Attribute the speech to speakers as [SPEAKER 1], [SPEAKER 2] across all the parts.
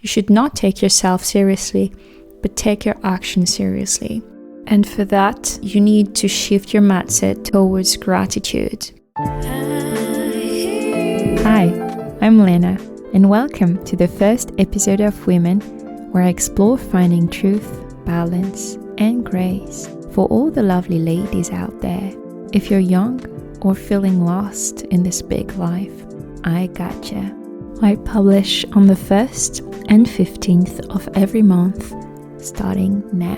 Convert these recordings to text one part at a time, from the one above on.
[SPEAKER 1] You should not take yourself seriously, but take your actions seriously. And for that, you need to shift your mindset towards gratitude. Hi, I'm Lena, and welcome to the first episode of Women, where I explore finding truth, balance, and grace for all the lovely ladies out there. If you're young or feeling lost in this big life, I gotcha. I publish on the 1st and 15th of every month, starting now.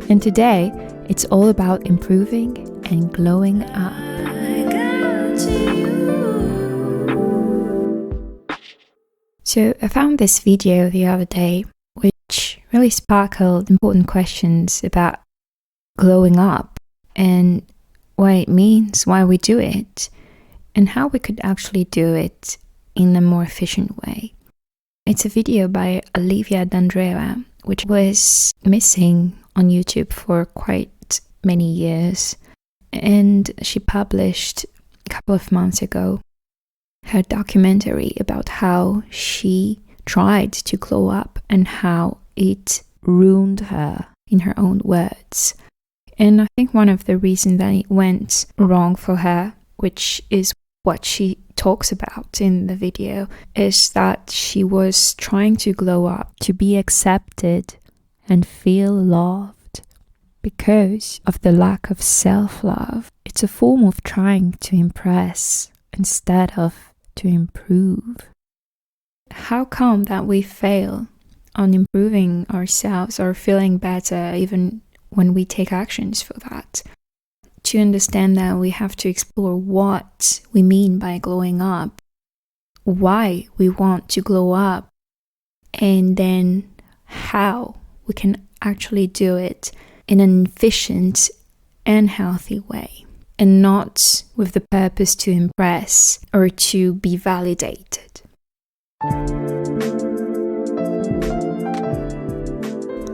[SPEAKER 1] And today, it's all about improving and glowing up. So I found this video the other day, which really sparkled important questions about glowing up and what it means, why we do it, and how we could actually do it in a more efficient way. It's a video by Olivia D'Andrea, which was missing on YouTube for quite many years, and she published a couple of months ago her documentary about how she tried to glow up and how it ruined her, in her own words. And I think one of the reasons that it went wrong for her, which is what she talks about in the video, is that she was trying to glow up, to be accepted and feel loved because of the lack of self-love. It's a form of trying to impress instead of to improve. How come that we fail on improving ourselves or feeling better even when we take actions for that? To understand that, we have to explore what we mean by glowing up, why we want to glow up, and then how we can actually do it in an efficient and healthy way, and not with the purpose to impress or to be validated.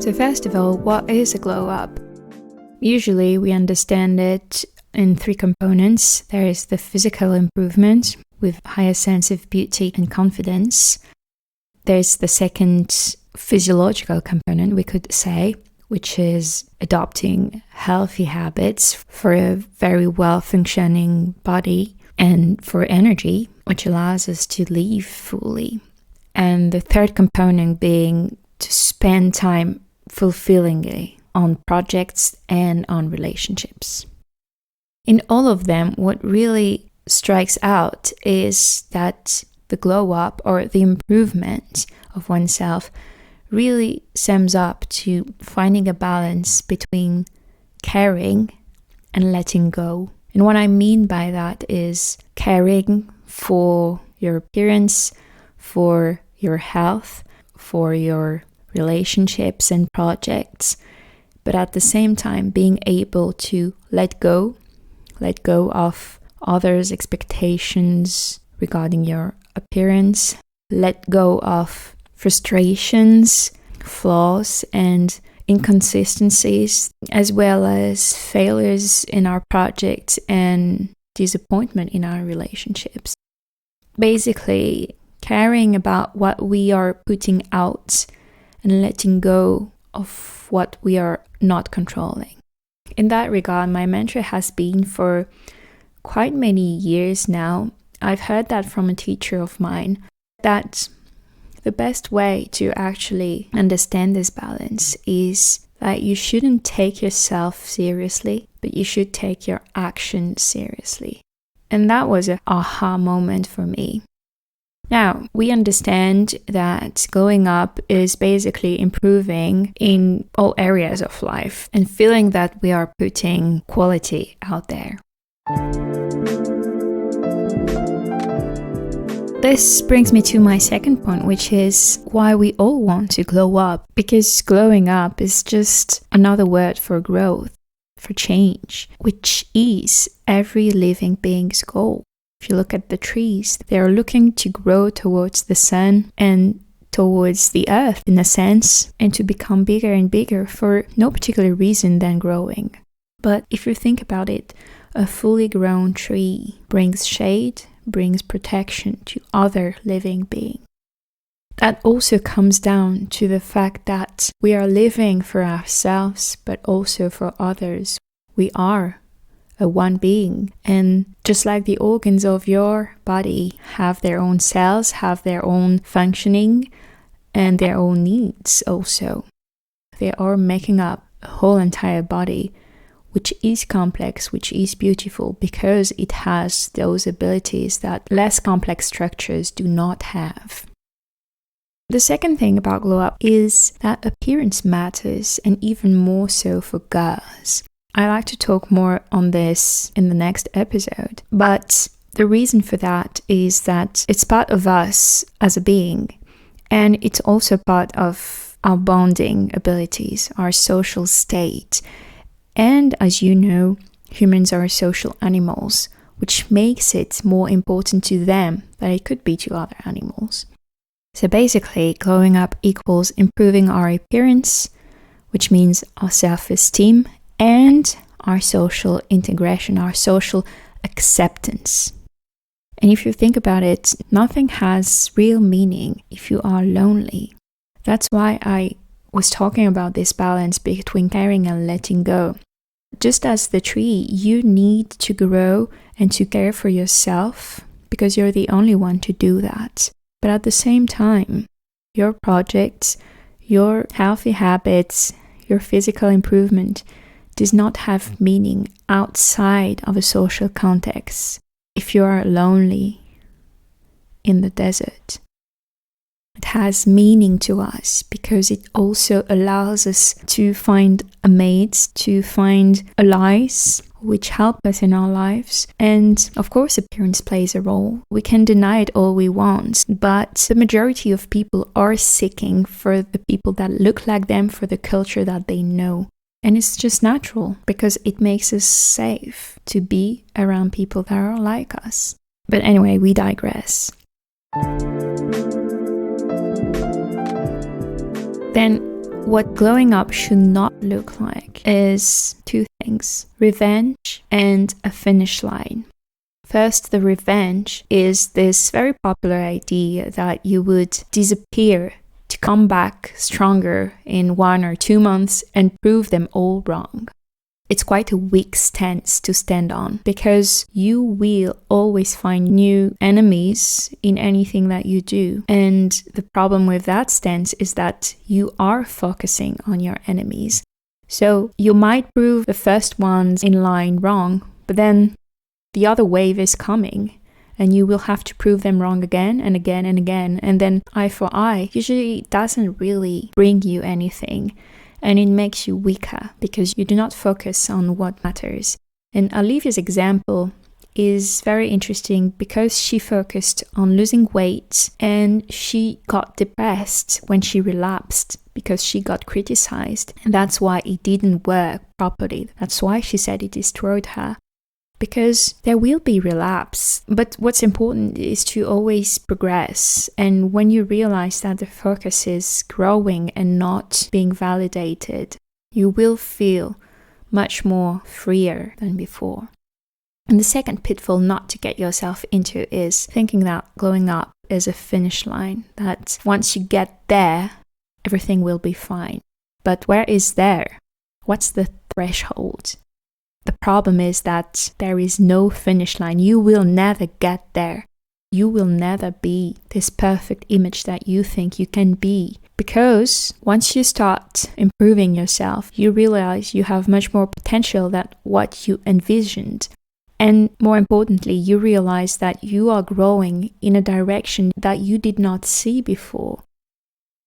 [SPEAKER 1] So first of all, what is a glow up? Usually we understand it in three components. There is the physical improvement with higher sense of beauty and confidence. There's the second physiological component, we could say, which is adopting healthy habits for a very well-functioning body and for energy, which allows us to live fully. And the third component being to spend time fulfillingly on projects and on relationships. In all of them, what really strikes out is that the glow up or the improvement of oneself really sums up to finding a balance between caring and letting go. And what I mean by that is caring for your appearance, for your health, for your relationships and projects, but at the same time being able to let go of others' expectations regarding your appearance, let go of frustrations, flaws, and inconsistencies, as well as failures in our projects and disappointment in our relationships. Basically, caring about what we are putting out and letting go of what we are not controlling. In that regard, my mantra has been for quite many years now. I've heard that from a teacher of mine, that the best way to actually understand this balance is that you shouldn't take yourself seriously, but you should take your actions seriously. And that was an aha moment for me. Now, we understand that glowing up is basically improving in all areas of life and feeling that we are putting quality out there. This brings me to my second point, which is why we all want to glow up. Because glowing up is just another word for growth, for change, which is every living being's goal. If you look at the trees, they are looking to grow towards the sun and towards the earth in a sense, and to become bigger and bigger for no particular reason than growing. But if you think about it, a fully grown tree brings shade, brings protection to other living beings. that also comes down to the fact that we are living for ourselves, but also for others. We are a one being. And just like the organs of your body have their own cells, have their own functioning, and their own needs also. They are making up a whole entire body, which is complex, which is beautiful, because it has those abilities that less complex structures do not have. The second thing about glow up is that appearance matters, and even more so for girls. I like to talk more on this in the next episode, but the reason for that is that it's part of us as a being, and it's also part of our bonding abilities, our social state. And as you know, humans are social animals, which makes it more important to them than it could be to other animals. So basically, glowing up equals improving our appearance, which means our self-esteem and our social integration, our social acceptance. And if you think about it, nothing has real meaning if you are lonely. That's why I was talking about this balance between caring and letting go. Just as the tree, you need to grow and to care for yourself because you're the only one to do that. But at the same time, your projects, your healthy habits, your physical improvement does not have meaning outside of a social context if you are lonely in the desert. It has meaning to us because it also allows us to find a mate, to find allies which help us in our lives. And of course, appearance plays a role. We can deny it all we want, but the majority of people are seeking for the people that look like them, for the culture that they know. And it's just natural because it makes us safe to be around people that are like us. But anyway, we digress. Then what glowing up should not look like is two things: revenge and a finish line. First, the revenge is this very popular idea that you would disappear to come back stronger in 1 or 2 months and prove them all wrong. It's quite a weak stance to stand on because you will always find new enemies in anything that you do. And the problem with that stance is that you are focusing on your enemies. So you might prove the first ones in line wrong, but then the other wave is coming and you will have to prove them wrong again and again and again. And then eye for eye usually doesn't really bring you anything. And it makes you weaker because you do not focus on what matters. And Olivia's example is very interesting because she focused on losing weight and she got depressed when she relapsed because she got criticized. And that's why it didn't work properly. That's why she said it destroyed her. Because there will be relapse, but what's important is to always progress. And when you realize that the focus is growing and not being validated, you will feel much more freer than before. And the second pitfall not to get yourself into is thinking that glowing up is a finish line, that once you get there, everything will be fine. But where is there? What's the threshold? The problem is that there is no finish line. You will never get there. You will never be this perfect image that you think you can be. Because once you start improving yourself, you realize you have much more potential than what you envisioned. And more importantly, you realize that you are growing in a direction that you did not see before.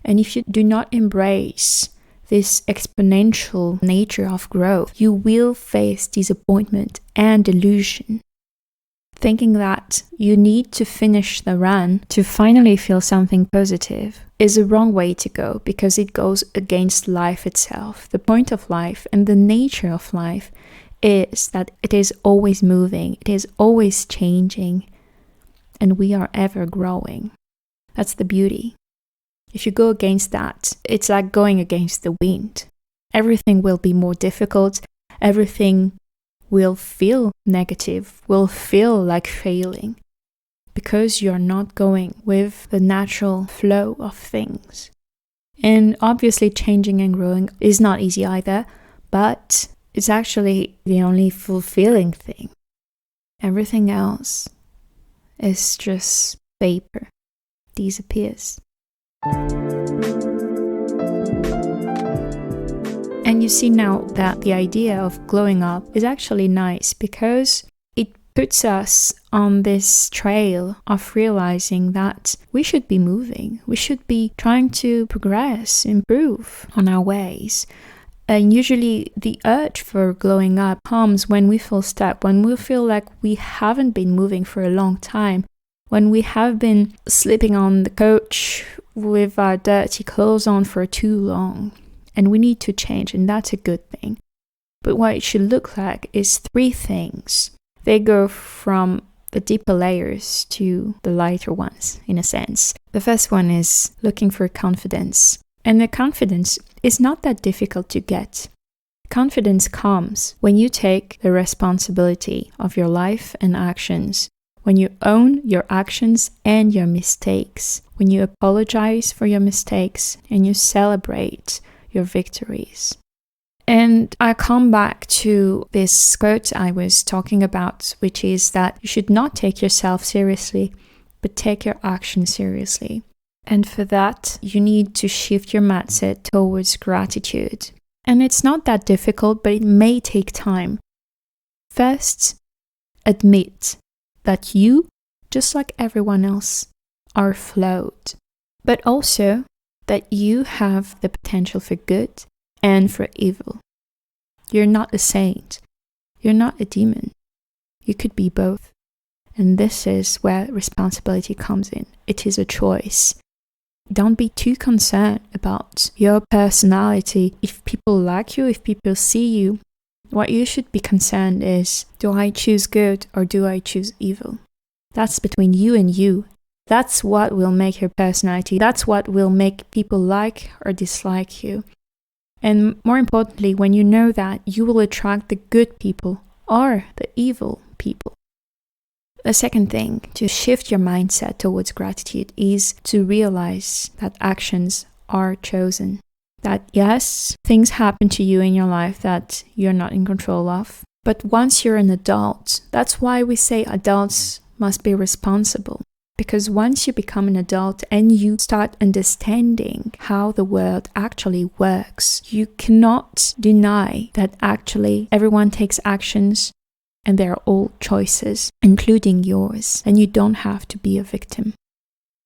[SPEAKER 1] And if you do not embrace this exponential nature of growth, you will face disappointment and delusion. Thinking that you need to finish the run to finally feel something positive is a wrong way to go because it goes against life itself. The point of life and the nature of life is that it is always moving, it is always changing, and we are ever growing. That's the beauty. If you go against that, it's like going against the wind. Everything will be more difficult. Everything will feel negative, will feel like failing. because you're not going with the natural flow of things. And obviously changing and growing is not easy either, but it's actually the only fulfilling thing. Everything else is just vapor, disappears. And you see now that the idea of glowing up is actually nice because it puts us on this trail of realizing that we should be moving. We should be trying to progress, improve on our ways. And usually the urge for glowing up comes when we feel stuck, when we feel like we haven't been moving for a long time, when we have been sleeping on the couch with our dirty clothes on for too long. And we need to change, and that's a good thing. But what it should look like is 3 things. They go from the deeper layers to the lighter ones, in a sense. The first one is looking for confidence. And the confidence is not that difficult to get. Confidence comes when you take the responsibility of your life and actions, when you own your actions and your mistakes, when you apologize for your mistakes and you celebrate your victories. And I come back to this quote I was talking about, which is that you should not take yourself seriously, but take your actions seriously. And for that, you need to shift your mindset towards gratitude. And it's not that difficult, but it may take time. First, admit that you, just like everyone else, are flawed, but also that you have the potential for good and for evil. You're not a saint. You're not a demon. You could be both. And this is where responsibility comes in. It is a choice. Don't be too concerned about your personality. If people like you, if people see you, what you should be concerned is, do I choose good or do I choose evil? That's between you and you. That's what will make your personality. That's what will make people like or dislike you. And more importantly, when you know that, you will attract the good people or the evil people. The second thing to shift your mindset towards gratitude is to realize that actions are chosen. That yes, things happen to you in your life that you're not in control of. But once you're an adult, that's why we say adults must be responsible. Because once you become an adult and you start understanding how the world actually works, you cannot deny that actually everyone takes actions and they're all choices, including yours, and you don't have to be a victim.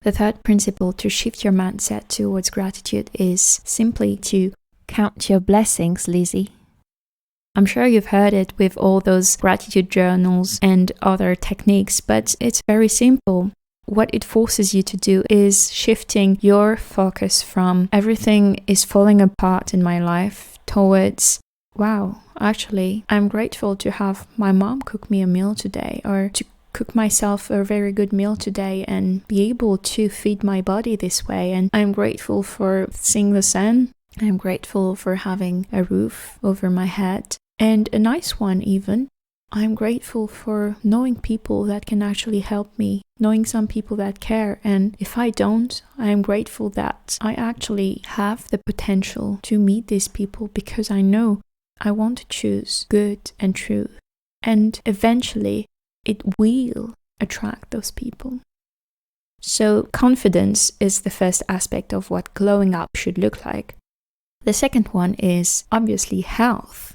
[SPEAKER 1] The third principle to shift your mindset towards gratitude is simply to count your blessings, Lizzie. I'm sure you've heard it with all those gratitude journals and other techniques, but it's very simple. What it forces you to do is shifting your focus from everything is falling apart in my life towards, wow, actually, I'm grateful to have my mom cook me a meal today, or to cook myself a very good meal today and be able to feed my body this way. And I'm grateful for seeing the sun. I'm grateful for having a roof over my head, and a nice one even. I'm grateful for knowing people that can actually help me, knowing some people that care. And if I don't, I am grateful that I actually have the potential to meet these people, because I know I want to choose good and true. And eventually, it will attract those people. So confidence is the first aspect of what glowing up should look like. The second one is obviously health.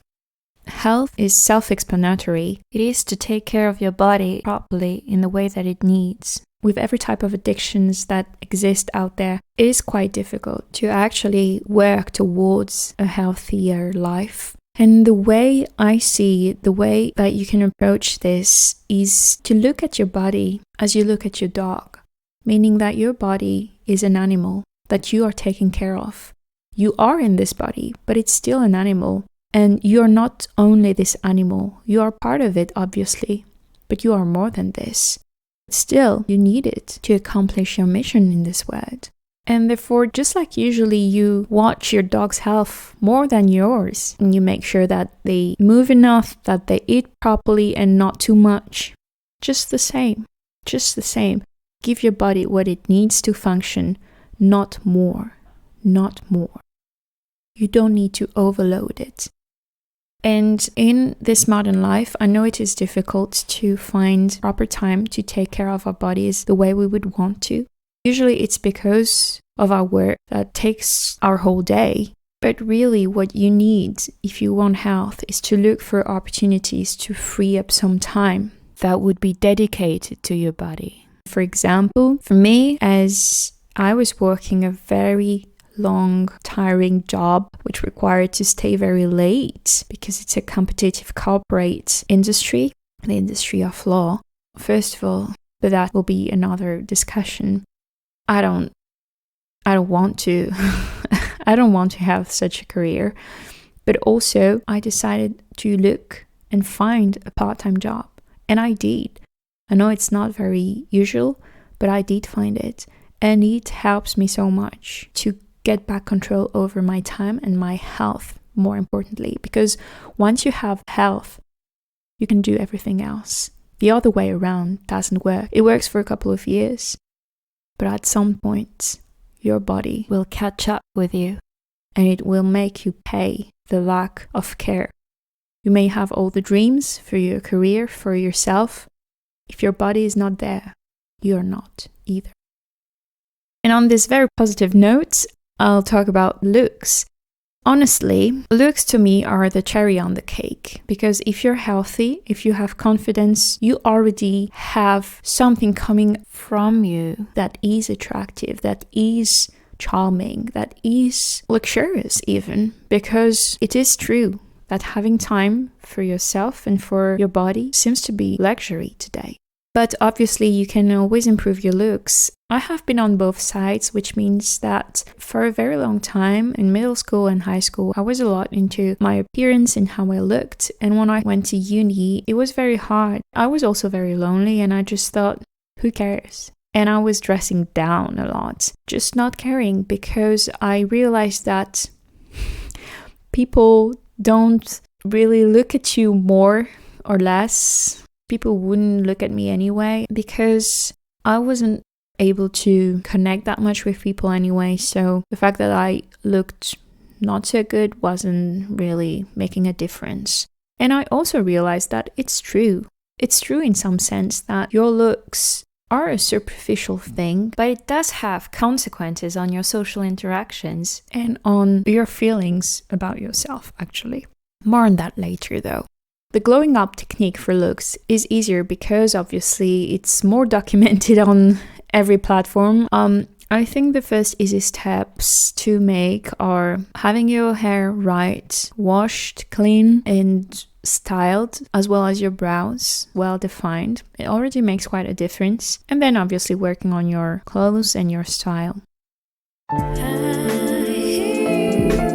[SPEAKER 1] Health is self-explanatory. It is to take care of your body properly in the way that it needs. With every type of addictions that exist out there, it is quite difficult to actually work towards a healthier life. And the way I see it, the way that you can approach this is to look at your body as you look at your dog, meaning that your body is an animal that you are taking care of. You are in this body, but it's still an animal. And you're not only this animal, you are part of it, obviously, but you are more than this. Still, you need it to accomplish your mission in this world. And therefore, just like usually you watch your dog's health more than yours, and you make sure that they move enough, that they eat properly and not too much, just the same. just the same. Give your body what it needs to function, not more, not more. You don't need to overload it. And in this modern life, I know it is difficult to find proper time to take care of our bodies the way we would want to. Usually it's because of our work that takes our whole day. But really what you need if you want health is to look for opportunities to free up some time that would be dedicated to your body. For example, for me, as I was working a very long, tiring job, which required to stay very late because it's a competitive corporate industry, the industry of law. First of all, but that will be another discussion. I don't want to I don't want to have such a career. But also I decided to look and find a part-time job. And I did. I know it's not very usual, but I did find it. And it helps me so much to get back control over my time and my health, more importantly. Because once you have health, you can do everything else. The other way around doesn't work. It works for a couple of years, but at some point, your body will catch up with you and it will make you pay the lack of care. You may have all the dreams for your career, for yourself. If your body is not there, you're not either. And on this very positive note, I'll talk about looks. Honestly, looks to me are the cherry on the cake, because if you're healthy, if you have confidence, you already have something coming from you that is attractive, that is charming, that is luxurious even, because it is true that having time for yourself and for your body seems to be luxury today. But obviously you can always improve your looks. I have been on both sides, which means that for a very long time in middle school and high school, I was a lot into my appearance and how I looked. And when I went to uni, it was very hard. I was also very lonely and I just thought, who cares? And I was dressing down a lot, just not caring, because I realized that people don't really look at you more or less. People wouldn't look at me anyway, because I wasn't able to connect that much with people anyway. So the fact that I looked not so good wasn't really making a difference. And I also realized that it's true. It's true in some sense that your looks are a superficial thing, but it does have consequences on your social interactions and on your feelings about yourself, actually. More on that later though. The glowing up technique for looks is easier because obviously it's more documented on every platform. I think the first easy steps to make are having your hair right, washed, clean and styled, as well as your brows well defined. It already makes quite a difference. And then obviously working on your clothes and your style.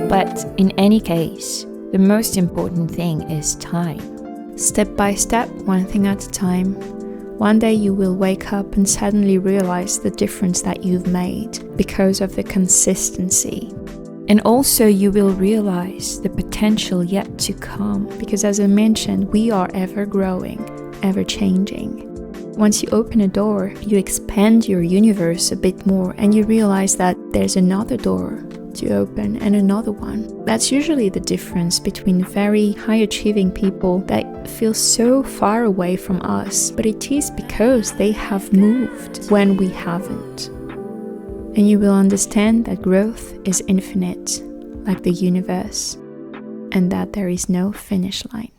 [SPEAKER 1] But in any case, the most important thing is time. Step by step, one thing at a time. One day you will wake up and suddenly realize the difference that you've made because of the consistency. And also you will realize the potential yet to come, because as I mentioned, we are ever growing, ever changing. Once you open a door, you expand your universe a bit more and you realize that there's another door to open and another one. That's usually the difference between very high achieving people that feel so far away from us, but it is because they have moved when we haven't. And you will understand that growth is infinite, like the universe, and that there is no finish line.